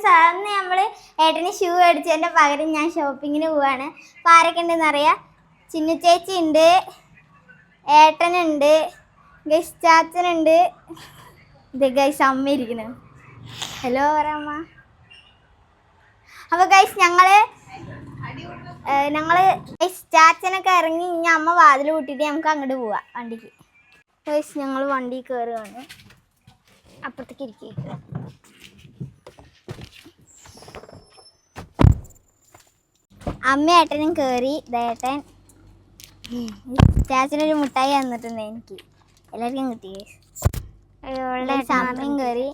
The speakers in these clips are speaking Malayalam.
സാറിന് നമ്മള് ഏട്ടന് ഷൂ മേടിച്ചതിന്റെ പകരം ഞാൻ ഷോപ്പിങ്ങിന് പോവാണ്. അപ്പൊ ആരൊക്കെ ഉണ്ടെന്ന് അറിയാം. ചിന്നു ചേച്ചി ഉണ്ട്, ഏട്ടനുണ്ട്, ഗൈസ് ചാച്ചനുണ്ട്, ഇത് ഗൈസ് അമ്മ ഇരിക്കണ. ഹലോ പറയമ്മ. അപ്പൊ ഗൈസ് ഞങ്ങള് ഗൈസ് ചാച്ചനൊക്കെ ഇറങ്ങി ഇനി അമ്മ വാതിൽ കൂട്ടിയിട്ട് നമുക്ക് അങ്ങോട്ട് പോവാം വണ്ടിക്ക്. ഗൈസ് ഞങ്ങൾ വണ്ടി കയറുകയാണ്. അപ്പുറത്തേക്ക് ഇരിക്കുക. അമ്മ ഏട്ടനും കയറി. ഏട്ടൻ ചാച്ചനൊരു മുട്ടായി തന്നിട്ടുണ്ട് എനിക്ക്. എല്ലാവർക്കും കിട്ടി. അമ്മയും കയറി.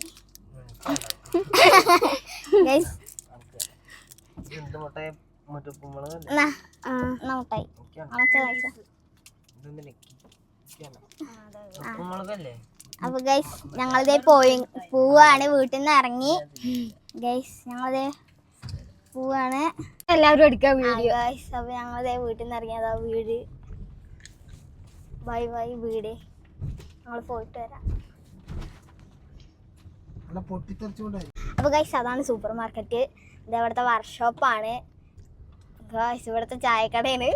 അപ്പൊ ഗൈസ് ഞങ്ങളിതേ പോവാണ്. വീട്ടിൽ നിന്ന് ഇറങ്ങി ഗൈസ്. ഞങ്ങളിതേ പോവാണ്. എല്ലാവരും എടുക്കാം വീഡിയോ ഗൈസ്. അപ്പൊ ഞങ്ങളിതേ വീട്ടിൽ നിന്ന് ഇറങ്ങിയതാ വീട്. ബൈ ബൈ വീട്. ഞങ്ങൾ പോയിട്ട് വരാം. അപ്പൊ ഗൈസ് അതാണ് സൂപ്പർ മാർക്കറ്റ്. ഇത് ഇവിടുത്തെ വർക്ക്ഷോപ്പാണ് ഗൈസ്. ഇവിടുത്തെ ചായക്കടയാണ്.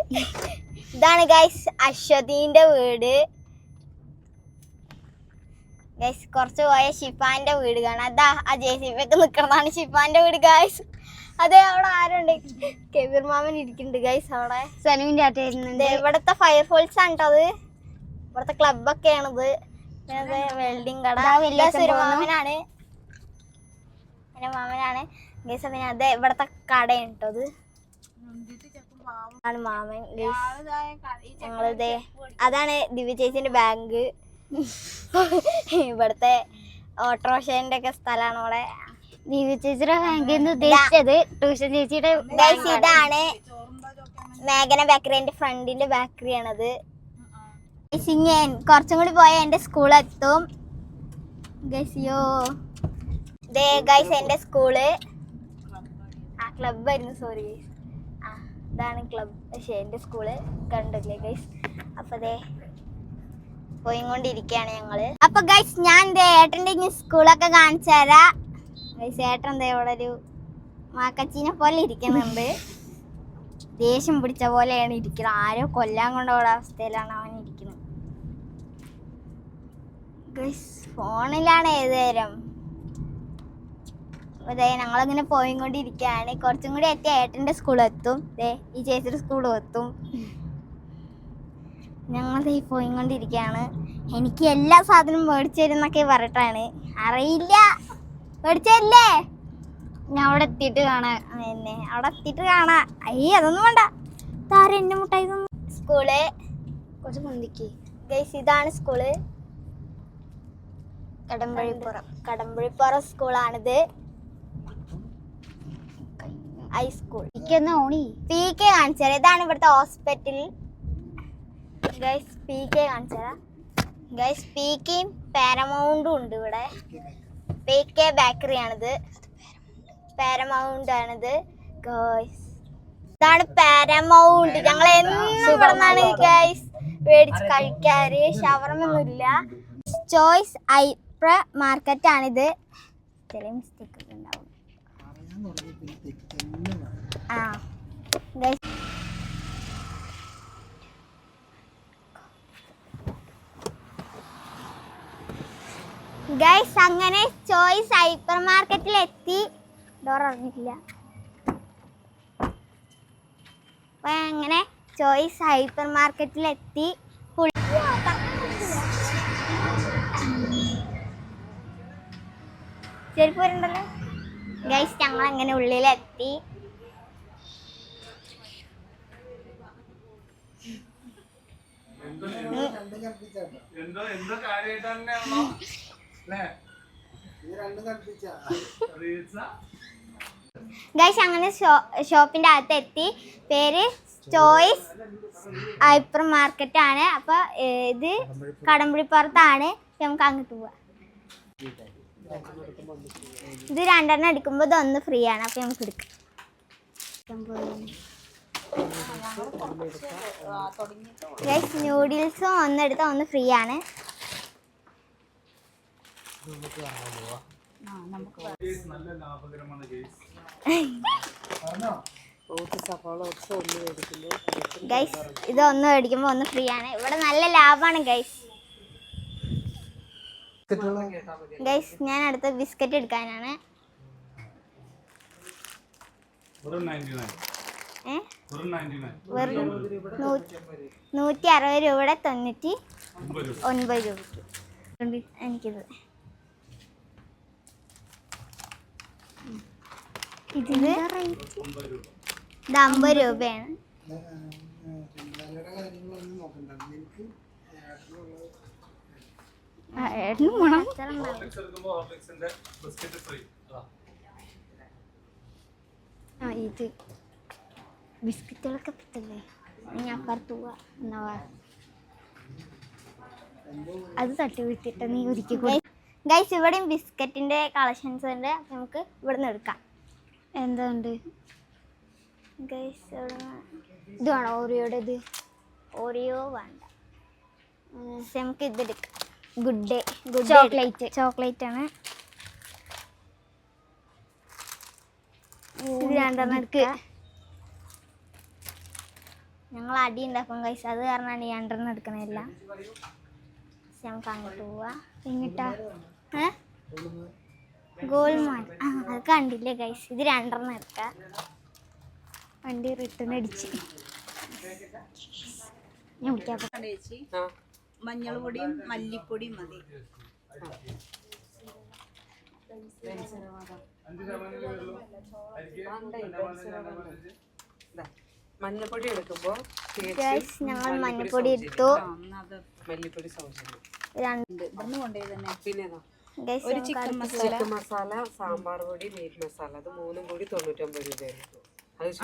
ഇതാണ് ഗൈസ് അശ്വതീന്റെ വീട്. ഗൈസ് കുറച്ച് പോയ ഷിഫാന്റെ വീട് കാണാം. അതാ ആ JCB ഒക്കെ നിൽക്കുന്നതാണ് ഷിഫാന്റെ വീട് ഗൈസ്. അതെ അവിടെ ആരുണ്ട്? കെബീർ മാമൻ ഇരിക്കുന്നുണ്ട് ഗൈസ്. അവിടെ സനുവിന്റെ ആട്ടായിരുന്നുണ്ട്. ഇവിടുത്തെ ഫയർഫോൾസ് ആണ് കേട്ടോ. അത് ഇവിടുത്തെ ക്ലബൊക്കെയാണിത്. പിന്നെ വെൽഡിങ് കട. ഒരു മാമനാണ്, എൻ്റെ മാമനാണ് ഗൈസ്. പിന്നെ അതെ ഇവിടുത്തെ കടയാണ് കേട്ടോ. അത് ആണ് മാമൻ. ഞങ്ങളിതേ അതാണ് ദിവ്യ ചേച്ചിന്റെ ബാങ്ക്. ഇവിടുത്തെ ഓട്ടോറിക്ഷന്റെ ഒക്കെ സ്ഥലമാണ് അവിടെ. ദിവ്യ ചേച്ചിയുടെ ബാങ്കിൽ നിന്ന് ഉദ്ദേശിച്ചത് ട്യൂഷൻ ചേച്ചിയുടെ. ഇതാണ് മേഘന ബേക്കറി. എൻ്റെ ഫ്രണ്ടിന്റെ ബേക്കറിയാണത്. ഞാൻ കുറച്ചും കൂടി പോയാൽ എൻ്റെ സ്കൂളെത്തും ഗൈസിയോ. ദേ ഗൈസ് എൻ്റെ സ്കൂള്. ആ ക്ലബായിരുന്നു, സോറി ഗൈസ്. ആ ഇതാണ് ക്ലബ്. പക്ഷേ എൻ്റെ സ്കൂള് കണ്ടില്ലേ ഗൈസ്. അപ്പൊ ദേ പോയിക്കൊണ്ടിരിക്കുകയാണ് ഞങ്ങള്. അപ്പൊ ഗൈസ് ഞാൻ ഏട്ടൻ്റെ ഇനി സ്കൂളൊക്കെ കാണിച്ചു തരാം ഗൈസ്. ഏട്ടൻ ദേ ഇവിടെ ഒരു മാക്കച്ചീനെ പോലെ ഇരിക്കുന്നുണ്ട്. ദേഷ്യം പിടിച്ച പോലെയാണ് ഇരിക്കുന്നത്. ആരോ കൊല്ലാൻ കൊണ്ടുപോയ അവസ്ഥയിലാണ് അവൻ ഇരിക്കുന്നത് ഗൈസ്. ഫോണിലാണ് ഏത് നേരം. അതെ ഞങ്ങളിങ്ങനെ പോയിക്കൊണ്ടിരിക്കുകയാണ്. കുറച്ചും കൂടി എത്തിയ ഏട്ടൻ്റെ സ്കൂളെത്തും. ഈ ചേച്ചിയുടെ സ്കൂളും എത്തും. ഞങ്ങൾ പോയിക്കൊണ്ടിരിക്കുകയാണ്. എനിക്ക് എല്ലാ സാധനവും മേടിച്ചു തരുന്നൊക്കെ പറഞ്ഞിട്ടാണ്. അറിയില്ല, മേടിച്ചല്ലേ. ഞാൻ അവിടെ എത്തിയിട്ട് കാണാം. എന്നെ അവിടെ എത്തിയിട്ട് കാണാം. അയ്യ അതൊന്നും വേണ്ട. താരം എന്നെ മുട്ടായി തന്നു. സ്കൂള് കുറച്ച് മുന്തിക്ക് ഗൈസ്. ഇതാണ് സ്കൂള്. കടമ്പഴിപ്പുറം സ്കൂളാണിത്. ഹൈസ്കൂൾ. PK കാണിച്ചാൽ ഇതാണ് ഇവിടുത്തെ ഹോസ്പിറ്റൽ ഗൈസ്. PK കാണിച്ചാൽ ഗൈസ്. PKയും പാരമൗണ്ടും ഉണ്ട് ഇവിടെ. PK ബേക്കറിയാണിത്. പാരമൗണ്ട് ആണിത് ഗൈസ്. ഇതാണ് പാരമൗണ്ട്. ഞങ്ങൾ എന്നും ഇവിടുന്നാണ് ഗൈസ് മേടിച്ച് കഴിക്കാറ്. ഷവർമൊന്നുമില്ല. ചോയ്സ് ഹൈപ്പർ മാർക്കറ്റ് ആണിത്. ചില മിസ്റ്റേക്ക് ഉണ്ടാവും. ആ ഗൈസ് ഗൈസ് അങ്ങനെ ചോയ്സ് ഹൈപ്പർ മാർക്കറ്റിൽ എത്തി. ഡോർ അറിഞ്ഞിട്ടില്ല. അപ്പൊ അങ്ങനെ ചോയ്സ് ഹൈപ്പർ മാർക്കറ്റിൽ എത്തി. ചെരുപ്പ് വരുന്നുണ്ടല്ലോ ഗൈസ്. ഞങ്ങൾ അങ്ങനെ ഉള്ളിലെത്തി. ഗൈസ് അങ്ങനെ ഷോപ്പിന്റെ അകത്ത് എത്തി. പേര് ചോയ്സ് ഹൈപ്പർ മാർക്കറ്റ് ആണ്. അപ്പൊ ഇത് കടമ്പഴിപ്പുറത്താണ്. നമുക്ക് അങ്ങോട്ട് പോവാം. ഇത് 2 എടുക്കുമ്പോൾ ഇതൊന്ന് ഫ്രീ ആണ്. അപ്പൊ നമുക്ക് എടുക്കാം. ഗൈസ് നൂഡിൽസും ഒന്നെടുത്താൽ ഒന്ന് ഫ്രീ ആണ്. നല്ല ലാഭകരമാണ് ഗൈസ്. ഗൈസ് ഇത് ഒന്ന് മേടിക്കുമ്പോൾ ഒന്ന് ഫ്രീ ആണ്. ഇവിടെ നല്ല ലാഭമാണ് ഗൈസ്. ഗൈസ് ഞാൻ അടുത്ത ബിസ്ക്കറ്റ് എടുക്കാനാണ്. വെറും 160 രൂപയുടെ 99 രൂപയ്ക്ക് എനിക്കിത്. ഇതിന് 50 രൂപയാണ്. ഇത് ബിസ്ക്കറ്റുകളൊക്കെ പറ്റല്ലേ? ഞാൻ അപ്പുറത്ത് പോവാ. എന്നാ അത് തട്ടി വിട്ടിട്ട് നീ ഒരുക്കി. ഗൈസ് ഇവിടെയും ബിസ്ക്കറ്റിന്റെ കളക്ഷൻസ് ഉണ്ട്. നമുക്ക് ഇവിടുന്ന് എടുക്കാം. എന്തുണ്ട് ഗൈസ്? ഇത് വേണോ? ഓറിയോയുടെ ഇത് ഓറിയോ വേണ്ട. നമുക്ക് ഇതെടുക്കാം. ഗുഡ് ഡേ ചോക്ലേറ്റ് ആണ്. ഇത് രണ്ടെണ്ണം എടുക്കുക. ഞങ്ങൾ അടി ഉണ്ടാക്കും ഗൈസ്, അത് കാരണമാണ് ഈ 2 എടുക്കണില്ല. നമുക്ക് അങ്ങോട്ട് പോവാ. എങ്ങിട്ടാ? ഗോൾമാൻ. അത് കണ്ടില്ലേ ഗൈസ്? ഇത് 2 എടുക്കാം. വണ്ടി റിട്ടേൺ അടിച്ച് ഞാൻ വിളിക്കാം. മഞ്ഞൾ പൊടിയും മല്ലിപ്പൊടിയും മതി. മഞ്ഞപ്പൊടി എടുക്കുമ്പോ ഞങ്ങൾ മഞ്ഞപ്പൊടി എടുത്തു. മല്ലിപ്പൊടി സൗജന്യം. പിന്നെ ഒരു ചിക്കൻ മസാല, സാമ്പാർ പൊടി, മീറ്റ് മസാല, അത് 3 കൂടി 99 രൂപയാണ്.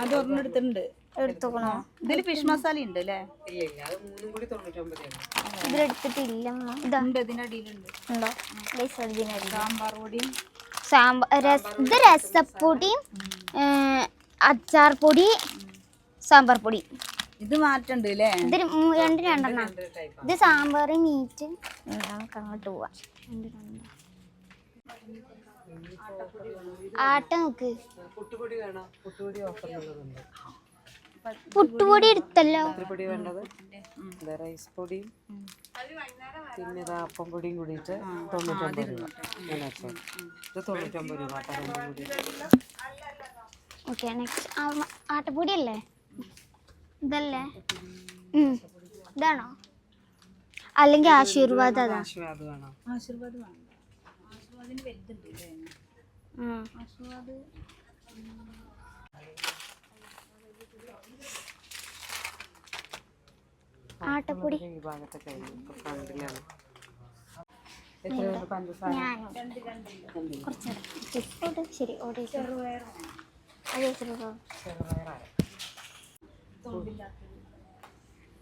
അത് ഒരെണ്ണം എടുത്തിട്ടുണ്ട്. എടുത്തോക്കണോ? ഇതില് ഫിഷ് മസാല ഉണ്ട് അല്ലേ? ഇല്ല, അത് 3 കൂടി 99 ആണ്. ഇതിലെടുത്തിട്ടില്ല. ഇതിനടിയിലുണ്ട്. ഉണ്ടോ? സാമ്പാർ പൊടിയും ഇത് രസപ്പൊടിയും അച്ചാർ പൊടി, സാമ്പാർ പൊടി. ഇത് മാറ്റുണ്ട് അല്ലേ? ഇത് 2 ഇത് സാമ്പാർ, മീറ്റ്. നമുക്ക് അങ്ങോട്ട് പോവാം. ആട്ട നോക്ക്. പുട്ടുപൊടി വേണോ? പുട്ടുപൊടി ഓഫറിലുള്ളതുണ്ട്. പുട്ടുപൊടി എടുത്തല്ലോ. പുട്ടുപൊടി വേണ്ടത് റൈസ് പൊടിയും പിന്നെ അപ്പം പൊടിയും കൂടിയിട്ട് 99 രൂപ. ഇത് 99 രൂപ. ഓക്കെ നെക്സ്റ്റ് ആട്ടപ്പൊടി അല്ലേ? ഇതല്ലേ? ഇതാണോ? അല്ലെങ്കിൽ ആശീർവാദ്? അതാ ആശീർവാദ് വേണം. ആശീർവാദ് വേണ്ട. ആശീർവാദിന് വലുതുണ്ട് അല്ലേ? ആശീർവാദ് ആട്ടപ്പൊടി ഈ ഭാഗത്തെ കഴിഞ്ഞു. ശരി.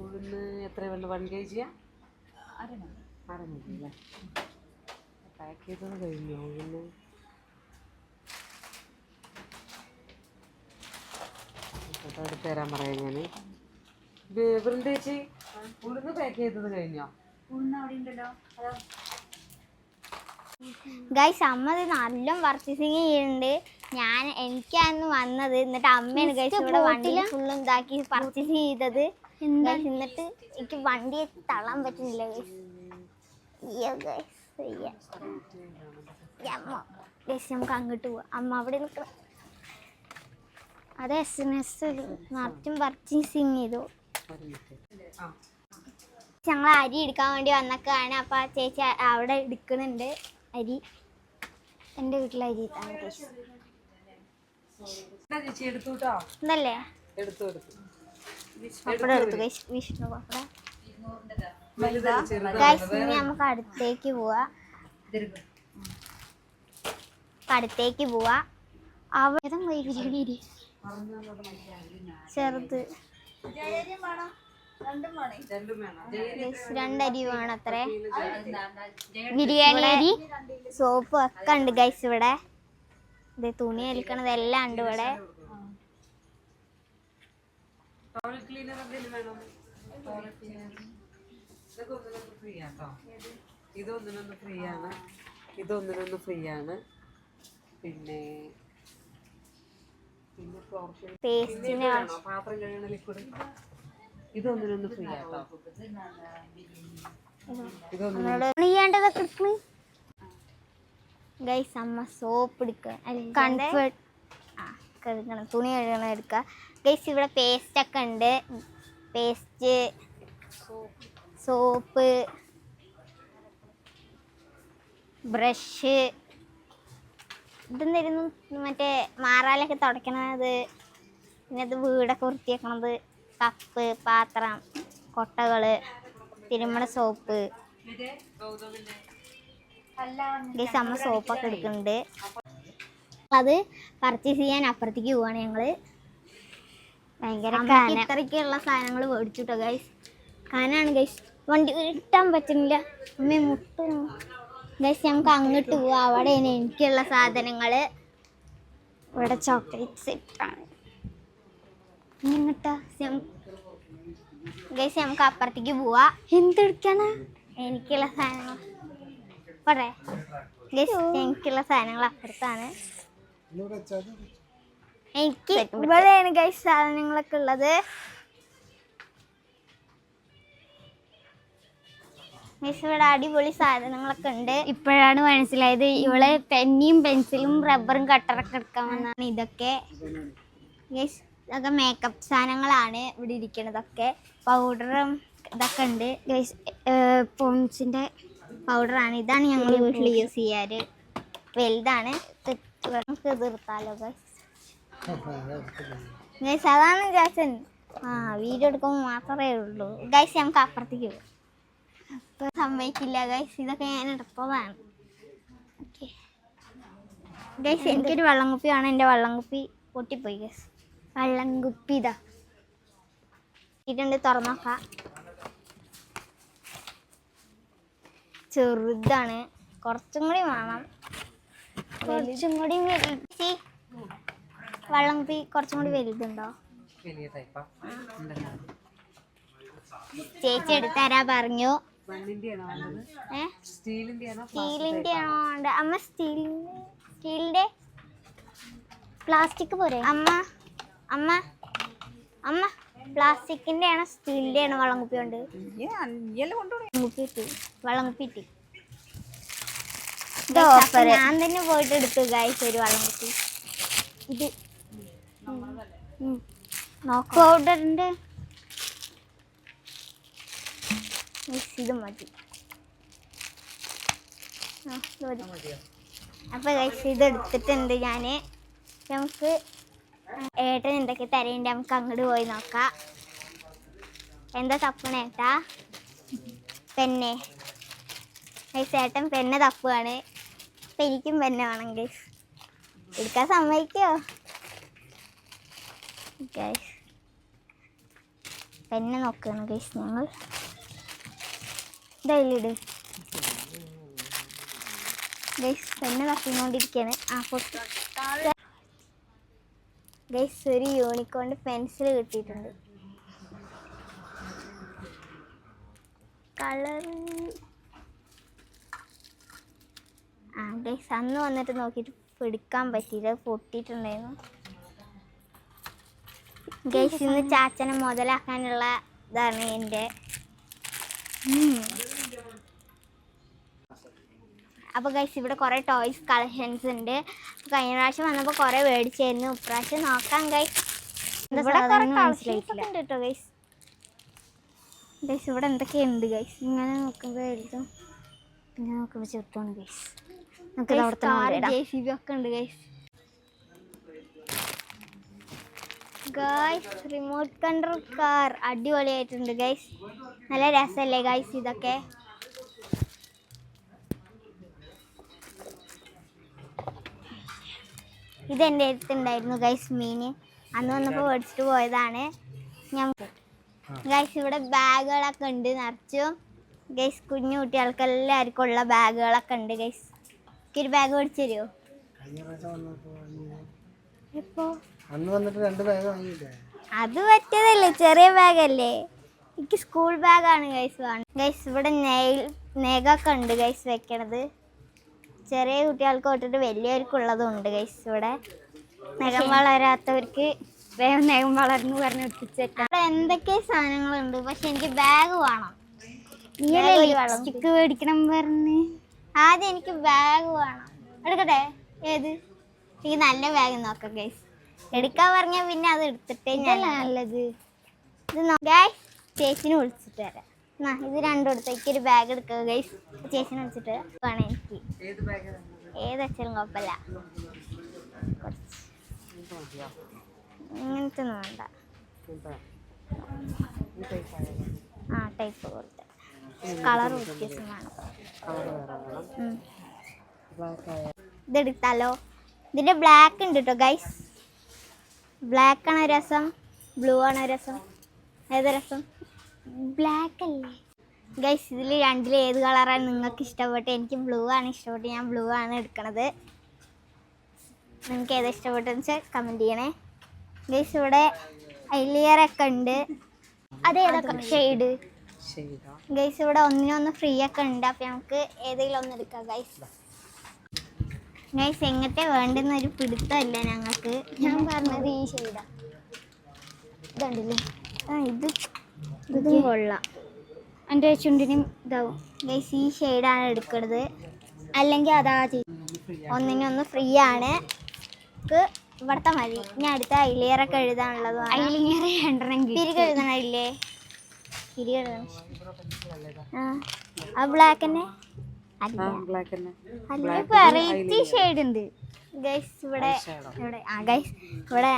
ഉഴുന്ന് എത്ര വേണ്ട? 1 kg? അര മതി അല്ലേ? പാക്ക് ചെയ്തത് കഴിഞ്ഞോ? ഉഴുന്ന് എടുത്ത് തരാൻ പറയാം ഞാൻ. വൃന്ദേച്ചി, ഉഴുന്ന് പാക്ക് ചെയ്തത് കഴിഞ്ഞോ? ഉഴുന്ന് അവിടെ ഉണ്ടല്ലോ. ഗൈസ് അമ്മ നല്ല പർച്ചേസിങ് ചെയ്യുന്നുണ്ട്. എനിക്കാണ് വന്നത്. എന്നിട്ട് അമ്മയാണ് ഗൈസ് ഇവിടെ വണ്ടി ഫുള്ളും ഇതാക്കി പർച്ചേസ് ചെയ്തത്. എന്നിട്ട് എനിക്ക് വണ്ടി തള്ളാൻ പറ്റുന്നില്ല ഗൈസ്. നമുക്ക് അങ്ങോട്ട് പോവാം. അമ്മ അവിടെ നിൽക്കണം. അത് SMS നിറച്ചും പർച്ചേസിങ് ചെയ്തു. ഞങ്ങൾ അരി എടുക്കാൻ വേണ്ടി വന്നൊക്കെയാണ്. അപ്പം ആ ചേച്ചി അവിടെ എടുക്കുന്നുണ്ട് അരി. എൻ്റെ വീട്ടിലെ അരി ഇതല്ലേ? പപ്പടം എടുത്തു ഗൈസ്. വിഷ്ണു പപ്പടം. ഗൈസ് ഇനി നമുക്ക് അടുത്തേക്ക് പോവാ. അവിടെ ബിരിയാണി ചെറുത് 2 അരി വേണം അത്രേ. ബിരിയാണി അരി, സോപ്പ് ഒക്കെ ഉണ്ട് ഗൈസ് ഇവിടെ. ഇത് തുണി അലിക്കണതെല്ലാം ഉണ്ട് ഇവിടെ. ഇതൊന്നിനൊന്ന് ഫ്രീ ആണ്. പിന്നെ പേസ്റ്റിന് പാത്രം കഴിയണ ലിക്വിഡ് ഇതൊന്നിനൊന്ന് ഫ്രീ ആട്ടോ. ചെയ്യേണ്ടതൊക്കെ ഗൈസ് അമ്മ സോപ്പ് എടുക്കുക, കംഫർട്ട് കഴുകണം, തുണി കഴുകണം എടുക്കുക. ഗൈസ് ഇവിടെ പേസ്റ്റ് ഒക്കെ ഉണ്ട്, പേസ്റ്റ്, സോപ്പ്, ബ്രഷ്, ഇതെന്തായിരുന്നു മറ്റേ മാറാലൊക്കെ തുടയ്ക്കണത്, പിന്നെ ഇത് വീടൊക്കെ വൃത്തിയാക്കണത്, കപ്പ്, പാത്രം, കൊട്ടകൾ, തിരുമ്മണ സോപ്പ്. ഗൈസ് അമ്മ സോപ്പൊക്കെ എടുക്കുന്നുണ്ട്. അത് പർച്ചേസ് ചെയ്യാൻ അപ്പുറത്തേക്ക് പോവാണ് ഞങ്ങള്. ഭയങ്കര ഇത്രയ്ക്കുള്ള സാധനങ്ങൾ മേടിച്ചുട്ടോ ഗൈസ്. കാനാണ് ഗൈസ്, വണ്ടി ഇട്ടാൻ പറ്റുന്നില്ല, അമ്മ മുട്ടുന്നു ഗൈസ്. ഞങ്ങൾക്ക് അങ്ങോട്ട് പോവാം, അവിടെയാണ് എനിക്കുള്ള സാധനങ്ങൾ. ഇവിടെ ചോക്ലേറ്റ് സെറ്റാണ്. ഇങ്ങോട്ടാ ഗൈസ്, നമുക്ക് അപ്പുറത്തേക്ക് പോവാ. എന്തെടുക്കാണ് എനിക്കുള്ള സാധനങ്ങൾ പറേ ഗൈസ്, എനിക്കുള്ള സാധനങ്ങൾ അപ്പുറത്താണ്. എനിക്ക് ഇവിടെയാണ് ഗൈസ് സാധനങ്ങളൊക്കെ ഉള്ളത്. ഗൈസ് ഇവിടെ അടിപൊളി സാധനങ്ങളൊക്കെ ഉണ്ട്. ഇപ്പോഴാണ് മനസ്സിലായത് ഇവള് പെന്നിയും പെൻസിലും റബ്ബറും കട്ടറൊക്കെ എടുക്കാൻ വന്നാണ്. ഇതൊക്കെ ഗൈസ് ഇതൊക്കെ മേക്കപ്പ് സാധനങ്ങളാണ് ഇവിടെ ഇരിക്കണതൊക്കെ. പൗഡറും ഇതൊക്കെ ഉണ്ട് ഗൈസ്, പോൺസിൻ്റെ പൗഡറാണ്. ഇതാണ് ഞങ്ങൾ വീട്ടിൽ യൂസ് ചെയ്യാറ്. വലുതാണ്, നമുക്ക് തീർത്താലോ ഗൈസ്. ഗൈസ് അതാണ് ഗൈസ്, വീഡിയോ എടുക്കുമ്പോൾ മാത്രമേ ഉള്ളൂ ഗൈസ്. നമുക്ക് അപ്പുറത്തേക്ക് പോകും, അപ്പം സമ്മതിക്കില്ല ഗൈസ്, ഇതൊക്കെ ഞാൻ എടുത്തതാണ്. ഓക്കെ ഗൈസ്, എനിക്കൊരു വെള്ളം കുപ്പി വേണം. എൻ്റെ വെള്ളം കുപ്പി പൊട്ടിപ്പോയി ഗൈസ്. വെള്ളം കുപ്പി ഇതാ ഇട്ടുണ്ട്, തുറന്നോക്കാം. ചെറുതാണ്, കുറച്ചും കൂടി വേണം, കുറച്ചും കൂടി വെള്ളം കുപ്പി കുറച്ചും കൂടി വലുതുണ്ടോ? ചേച്ചി എടുത്തരാ പറഞ്ഞു. സ്റ്റീലിന്റെ ആണോ? അമ്മ സ്റ്റീലിന്റെ പ്ലാസ്റ്റിക് പോരെ അമ്മ? അമ്മ അമ്മ പ്ലാസ്റ്റിക്കിന്റെ ആണോ സ്റ്റീലിന്റെ ആണോ വെള്ളം കുപ്പി ഉണ്ട്? വെള്ളം കുപ്പി ഇട്ടി ഞാൻ തന്നെ പോയിട്ട് എടുത്തു ഗൈസ് ഒരു വെള്ളം കുപ്പി. ഇത് പൗഡറിന്റെ ഇത് മതി. അപ്പൊ ഗൈസ് ഇത് എടുത്തിട്ടുണ്ട് ഞാന്. നമുക്ക് ഏട്ടൻ എന്തൊക്കെ തരേണ്ട നമുക്ക് അങ്ങോട്ട് പോയി നോക്കാം. എന്താ തപ്പണേട്ടാ? പെന്നെ ഗൈസ്, ഏട്ടൻ പെന്നെ തപ്പുകയാണ്. അപ്പം എനിക്കും പെന്നെ വേണം ഗൈസ്. എടുക്കാൻ സമ്മതിക്കോ ഗൈസ്? പെന്നെ നോക്കുകയാണ് ഗൈസ് ഞങ്ങൾ. ഇതായില്ലിട് ഗൈസ്, പെന്നെ തപ്പിക്കൊണ്ടിരിക്കുകയാണ്. ഗൈസ് ഒരു യൂണിക്കോണിൻ്റെ പെൻസിൽ കിട്ടിയിട്ടുണ്ട്. കളർ ഗൈസ് അന്ന് വന്നിട്ട് നോക്കിയിട്ട് പിടിക്കാൻ പറ്റിയില്ല, പൊട്ടിയിട്ടുണ്ടായിരുന്നു ഗൈസ്. ഇന്ന് ചാച്ചനെ മുതലാക്കാനുള്ള ഇതാണ് എൻ്റെ. അപ്പോൾ ഗൈസ് ഇവിടെ കുറേ ടോയ്സ് കളക്ഷൻസ് ഉണ്ട്. കഴിഞ്ഞ പ്രാവശ്യം വന്നപ്പോൾ കുറേ മേടിച്ചായിരുന്നു. ഇപ്രാവശ്യം നോക്കാം ഗൈസ്. ഇവിടെ കുറേ കളക്ഷൻസ് ഒക്കെ ഉണ്ട് കേട്ടോ ഗൈസ്. ഗൈസ് ഇവിടെ എന്തൊക്കെയുണ്ട് ഗൈസ്? ഇങ്ങനെ നോക്കുമ്പോൾ എഴുതും, ഇങ്ങനെ നോക്കുമ്പോൾ ചെറുതാണ് ഗൈസ്. നമുക്ക് JCB ഒക്കെ ഉണ്ട് guys. Guys remote control car അടിപൊളിയായിട്ടുണ്ട് ഗൈസ്. നല്ല രസമല്ലേ ഗൈസ് ഇതൊക്കെ? ഇതെൻ്റെ അടുത്തുണ്ടായിരുന്നു ഗൈസ് മീൻ. അന്ന് വന്നപ്പോൾ മേടിച്ചിട്ട് പോയതാണ് ഞാൻ ഗൈസ്. ഇവിടെ ബാഗുകളൊക്കെ ഉണ്ട് നിറച്ചും ഗൈസ്. കുഞ്ഞു കുട്ടികൾക്ക് എല്ലാവർക്കും ഉള്ള ബാഗുകളൊക്കെ ഉണ്ട് ഗൈസ്. എനിക്കൊരു ബാഗ് മേടിച്ചു തരുമോ? എപ്പോ? അത് പറ്റിയതല്ലേ, ചെറിയ ബാഗല്ലേ. എനിക്ക് സ്കൂൾ ബാഗാണ് ഗൈസ് വേണം ഗൈസ്. ഇവിടെ നെഗൊക്കെ ഉണ്ട് ഗൈസ് വെക്കണത്. ചെറിയ കുട്ടികൾക്ക് തൊട്ടിട്ട് വലിയവർക്കുള്ളതും ഉണ്ട് ഗൈസ് ഇവിടെ. നഖം വളരാത്തവർക്ക് വേഗം നഖം വളർന്നു പറഞ്ഞ് ഒട്ടിച്ചേക്കാം. അവിടെ എന്തൊക്കെ സാധനങ്ങളുണ്ട്, പക്ഷെ എനിക്ക് ബാഗ് വേണം. ലിപ്സ്റ്റിക്ക് മേടിക്കണം പറഞ്ഞ് ആദ്യം എനിക്ക് ബാഗ് വേണം. എടുക്കട്ടെ? ഏത്? എനിക്ക് നല്ല ബാഗ് നോക്കാം ഗൈസ്. എടുക്കാൻ പറഞ്ഞാൽ പിന്നെ അത് എടുത്തിട്ടേ നല്ലത്. ഇത് ഗൈസ് ചേച്ചിനെ വിളിച്ചിട്ട് വരാം. ഇത് രണ്ടും എടുത്ത് എനിക്കൊരു ബാഗ് എടുക്കുക ഗൈസ്. ചേച്ചിനെ വിളിച്ചിട്ട് വേണം എനിക്ക്. ഏത് വെച്ചാലും കുഴപ്പമില്ല. ഇങ്ങനത്തെ ഒന്നും വേണ്ട. ആ ടൈപ്പ് കൊടുത്ത കളർ വ്യത്യാസം വേണം. ഇതെടുത്താലോ? ഇതിൻ്റെ ബ്ലാക്ക് ഉണ്ട് കേട്ടോ ഗൈസ്. ബ്ലാക്ക് ആണോ രസം, ബ്ലൂ ആണോ രസം? ഏത് രസം? ബ്ലാക്ക് അല്ലേ ഗൈസ്? ഇതിൽ രണ്ടിൽ ഏത് കളറാണ് നിങ്ങൾക്ക് ഇഷ്ടപ്പെട്ട്? എനിക്ക് ബ്ലൂ ആണ് ഇഷ്ടപ്പെട്ട്, ഞാൻ ബ്ലൂ ആണ് എടുക്കണത്. നിങ്ങൾക്ക് ഏതാ ഇഷ്ടപ്പെട്ടെന്ന് വെച്ചാൽ കമൻറ്റ് ചെയ്യണേ ഗൈസ്. ഇവിടെ ഐലിയറൊക്കെ ഉണ്ട്. അതേതൊക്കെ ഷെയ്ഡ് ഗൈസ്? ഇവിടെ ഒന്നിനൊന്ന് ഫ്രീ ഒക്കെ ഉണ്ട്. അപ്പം നമുക്ക് ഏതെങ്കിലും ഒന്ന് എടുക്കാം ഗൈസ്. ഗൈസ് എങ്ങനത്തെ വേണ്ടെന്നൊരു പിടുത്തമില്ല ഞങ്ങൾക്ക്. ഞാൻ പറഞ്ഞത് ഈ ഷെയ്ഡാ. ഇതുണ്ടല്ലേ? ഇതും കൊള്ളാം. എൻ്റെ ചുണ്ടിനും ഇതാവും ഗൈസ്. ഈ ഷെയ്ഡാണ് എടുക്കുന്നത്. അല്ലെങ്കിൽ അതാ ഒന്നിനൊന്ന് ഫ്രീ ആണ്. ഇവിടുത്തെ മതി. ഇനി അടുത്ത ഐലിയറൊക്കെ എഴുതാനുള്ളത്. ഐലിയർ രണ്ടെണ്ണം തിരികെ എഴുതണില്ലേ? തിരികെ എഴുതണം. ആ ബ്ലാക്ക് തന്നെ വെറൈറ്റി ഷെയ്ഡ് ഉണ്ട് ഗൈസ് ഇവിടെ. ആ ഗൈസ് ഇവിടെ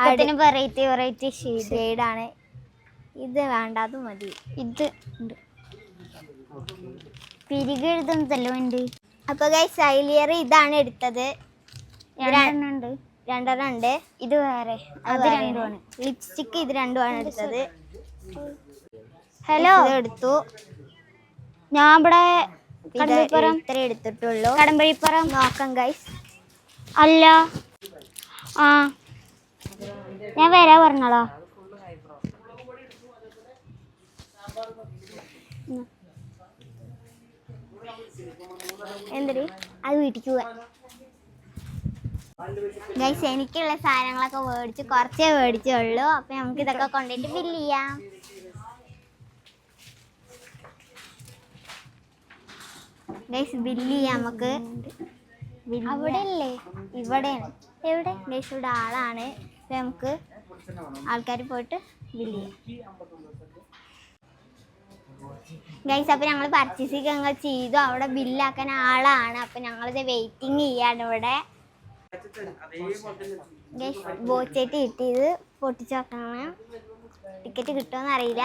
അതിന് വെറൈറ്റി ഷെയ്ഡാണ്. ഇത് വേണ്ട, അത് മതി. ഇത് ഉണ്ട് പിരികെ എഴുതുന്നതല്ലോ ഉണ്ട്. അപ്പോൾ ഗൈസ് ഐലിയർ ഇതാണ് എടുത്തത്. രണ്ടെണ്ണം ഉണ്ട്. ഇത് വേറെ, അത് രണ്ടുമാണ്. ലിപ്സ്റ്റിക്ക് ഇത് രണ്ടുമാണ് എടുത്തത്. ഹലോ എടുത്തു. ഞാൻ ഇവിടെ ഇത്ര എടുത്തിട്ടുള്ളൂ. കടമ്പഴിപ്പുറം നോക്കാം ഗൈസ്. അല്ല ആ ഞാൻ വരാ പറഞ്ഞോളാ. എന്തൊരു അത് വീട്ടിക്ക് പോവാ ഗൈസ്. എനിക്കുള്ള സാധനങ്ങളൊക്കെ കുറച്ചേ മേടിച്ചുള്ളൂ. അപ്പം നമുക്ക് ഇതൊക്കെ കൊണ്ടുപോയിട്ട് ബില്ല് ചെയ്യാം. ഗൈസ് ബില്ല് ചെയ്യാം നമുക്ക്. അവിടെ അല്ലേ? ഇവിടെയാണ്. എവിടെ ഗൈസ്? ഇവിടെ ആളാണ്. അപ്പം നമുക്ക് ആൾക്കാർ പോയിട്ട് ബില്ല് ചെയ്യാം ഗൈസ്. അപ്പം ഞങ്ങൾ പർച്ചേസിങ് ഞങ്ങൾ ചെയ്തു. അവിടെ ബില്ലാക്കാൻ ആളാണ്. അപ്പം ഞങ്ങളിത് വെയിറ്റിംഗ് ചെയ്യാണ് ഇവിടെ ഗൈസ്. ബോച്ചായിട്ട് കിട്ടിയത് പൊട്ടിച്ച് വെക്കണം. ടിക്കറ്റ് കിട്ടുമെന്ന് അറിയില്ല.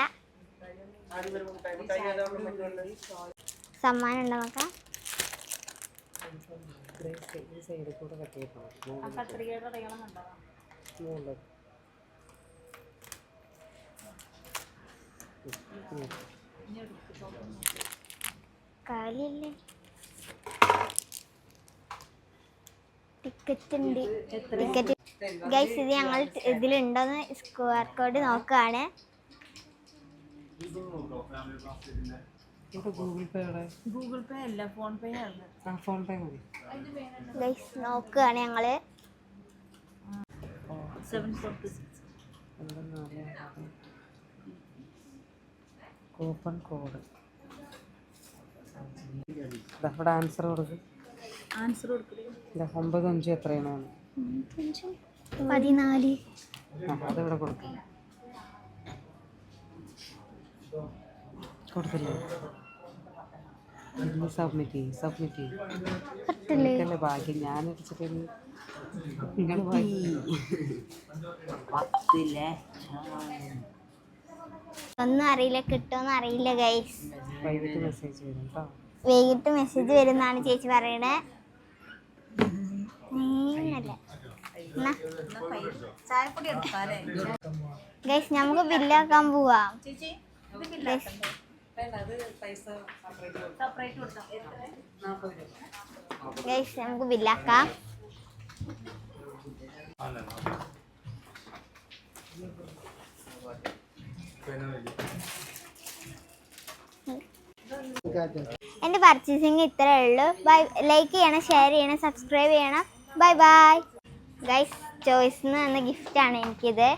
സമ്മാനം ഉണ്ടോ നോക്കാം. കാലില്ലേ? ടിക്കറ്റ് ഉണ്ട്. ടിക്കറ്റ് ഗൈസ് ഇത് ഞങ്ങൾ ഇതിലുണ്ടോന്ന് QR കോഡ് നോക്കുകയാണ്. ഗൂഗിൾ പേ അല്ല, ഫോൺ പേ ആണ്. ഫോൺ പേ മതി ഗൈസ്. നോക്കുകയാണ് ഞങ്ങള്. 746 കൂപ്പൺ കോഡ്. ഇവിടെ ആൻസർ കൊടുക്കും. ആൻസർ കൊടുക്കുക. 9 എത്രയാണ്? 14. അതിവിടെ കൊടുക്കും. കൊടുത്തില്ലേ? സബ്മിറ്റ് ചെയ്യല്ലേ? ബാക്കി ഞാൻ അടിച്ചിട്ട് നിങ്ങൾ ഒന്നും അറിയില്ല, കിട്ടുമെന്ന് അറിയില്ല ഗൈസ്. വൈകിട്ട് മെസ്സേജ് വരും കേട്ടോ. വൈകിട്ട് മെസ്സേജ് വരുന്നാണ് ചേച്ചി പറയണേ. ഗൈസ് നമുക്ക് ബില്ലാക്കാൻ പോവാം. ഗൈസ് നമുക്ക് ബില്ലാക്കാം. എൻ്റെ പർച്ചേസിങ് ഇത്രയേ ഉള്ളൂ. ബൈ. ലൈക്ക് ചെയ്യണം, ഷെയർ ചെയ്യണം, സബ്സ്ക്രൈബ് ചെയ്യണം. Bye bye guys. ചോയ്സിൽ നിന്ന് വന്ന ഗിഫ്റ്റാണ് എനിക്കിത്.